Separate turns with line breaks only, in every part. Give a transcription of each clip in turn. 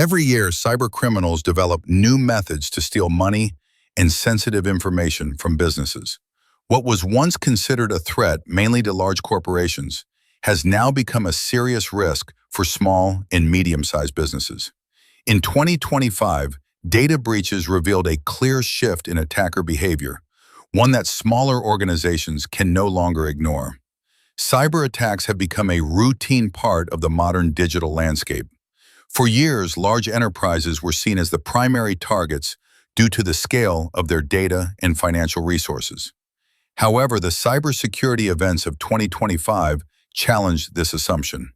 Every year, cybercriminals develop new methods to steal money and sensitive information from businesses. What was once considered a threat, mainly to large corporations, has now become a serious risk for small and medium-sized businesses. In 2025, data breaches revealed a clear shift in attacker behavior, one that smaller organizations can no longer ignore. Cyber attacks have become a routine part of the modern digital landscape. For years, large enterprises were seen as the primary targets due to the scale of their data and financial resources. However, the cybersecurity events of 2025 challenged this assumption.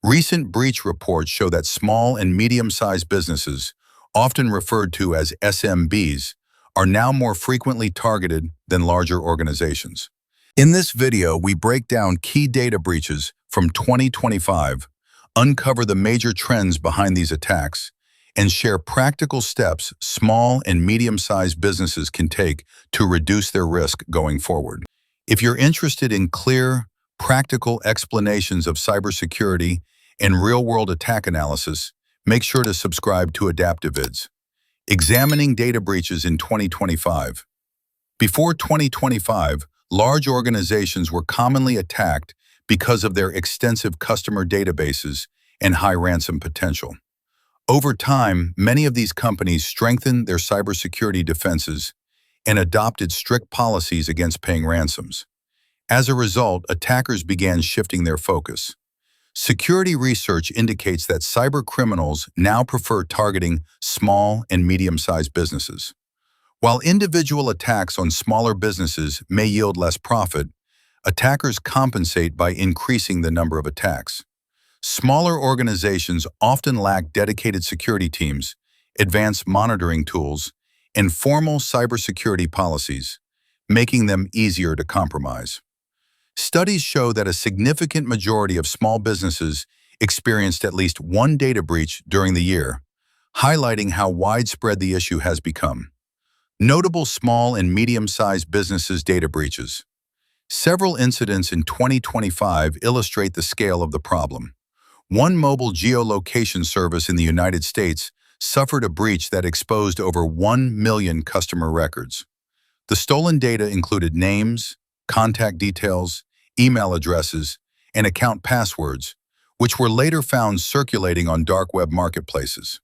Recent breach reports show that small and medium-sized businesses, often referred to as SMBs, are now more frequently targeted than larger organizations. In this video, we break down key data breaches from 2025, uncover the major trends behind these attacks, and share practical steps small and medium-sized businesses can take to reduce their risk going forward. If you're interested in clear, practical explanations of cybersecurity and real-world attack analysis, make sure to subscribe to Adaptivids. Examining data breaches in 2025. Before 2025, large organizations were commonly attacked because of their extensive customer databases and high ransom potential. Over time, many of these companies strengthened their cybersecurity defenses and adopted strict policies against paying ransoms. As a result, attackers began shifting their focus. Security research indicates that cybercriminals now prefer targeting small and medium-sized businesses. While individual attacks on smaller businesses may yield less profit, attackers compensate by increasing the number of attacks. Smaller organizations often lack dedicated security teams, advanced monitoring tools, and formal cybersecurity policies, making them easier to compromise. Studies show that a significant majority of small businesses experienced at least one data breach during the year, highlighting how widespread the issue has become. Notable small and medium-sized businesses' data breaches. Several incidents in 2025 illustrate the scale of the problem. One mobile geolocation service in the United States suffered a breach that exposed over 1 million customer records. The stolen data included names, contact details, email addresses, and account passwords, which were later found circulating on dark web marketplaces.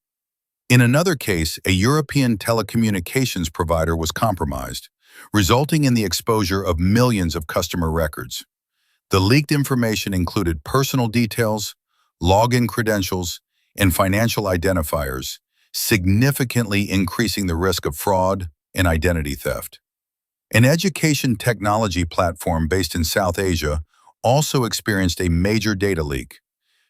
In another case, a European telecommunications provider was compromised, resulting in the exposure of millions of customer records. The leaked information included personal details, login credentials, and financial identifiers, significantly increasing the risk of fraud and identity theft. An education technology platform based in South Asia also experienced a major data leak.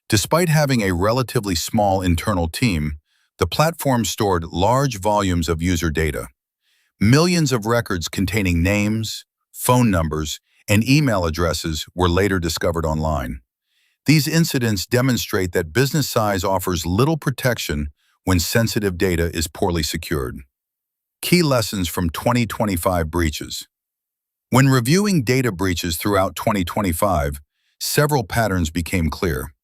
Despite having a relatively small internal team, the platform stored large volumes of user data. Millions of records containing names, phone numbers, and email addresses were later discovered online. These incidents demonstrate that business size offers little protection when sensitive data is poorly secured. Key lessons from 2025 breaches. When reviewing data breaches throughout 2025, several patterns became clear.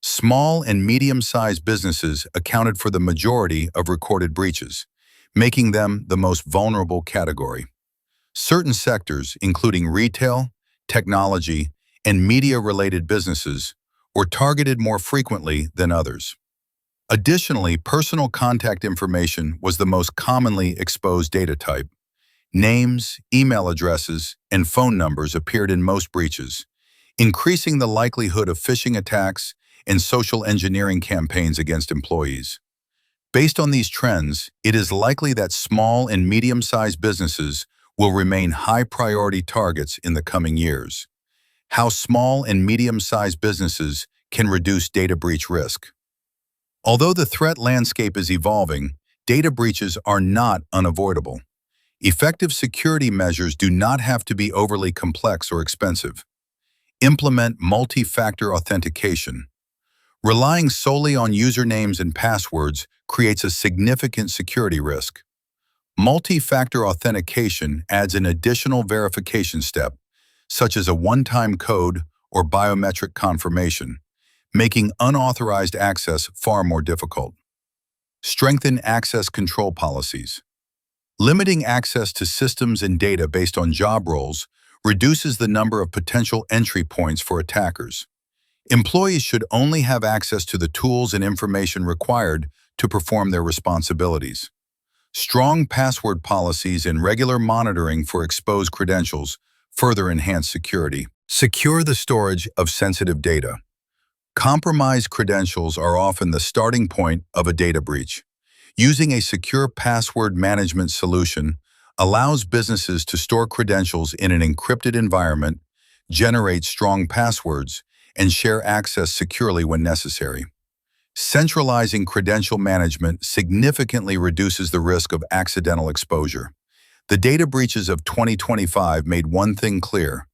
Small and medium-sized businesses accounted for the majority of recorded breaches, making them the most vulnerable category. Certain sectors, including retail, technology, and media-related businesses, were targeted more frequently than others. Additionally, personal contact information was the most commonly exposed data type. Names, email addresses, and phone numbers appeared in most breaches, increasing the likelihood of phishing attacks and social engineering campaigns against employees. Based on these trends, it is likely that small and medium-sized businesses will remain high-priority targets in the coming years. How small and medium-sized businesses can reduce data breach risk. Although the threat landscape is evolving, data breaches are not unavoidable. Effective security measures do not have to be overly complex or expensive. Implement multi-factor authentication. Relying solely on usernames and passwords creates a significant security risk. Multi-factor authentication adds an additional verification step, such as a one-time code or biometric confirmation, making unauthorized access far more difficult. Strengthen access control policies. Limiting access to systems and data based on job roles reduces the number of potential entry points for attackers. Employees should only have access to the tools and information required to perform their responsibilities. Strong password policies and regular monitoring for exposed credentials further enhance security. Secure the storage of sensitive data. Compromised credentials are often the starting point of a data breach. Using a secure password management solution allows businesses to store credentials in an encrypted environment, generate strong passwords, and share access securely when necessary. Centralizing credential management significantly reduces the risk of accidental exposure. The data breaches of 2025 made one thing clear: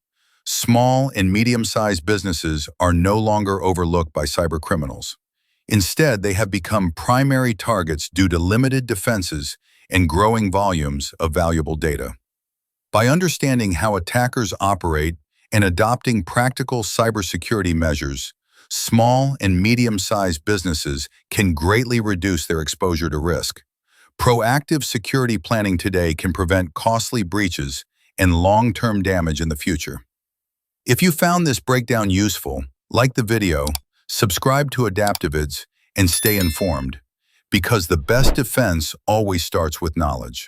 small and medium-sized businesses are no longer overlooked by cybercriminals. Instead, they have become primary targets due to limited defenses and growing volumes of valuable data. By understanding how attackers operate and adopting practical cybersecurity measures, small and medium-sized businesses can greatly reduce their exposure to risk. Proactive security planning today can prevent costly breaches and long-term damage in the future. If you found this breakdown useful, like the video, subscribe to Adaptivids, and stay informed, because the best defense always starts with knowledge.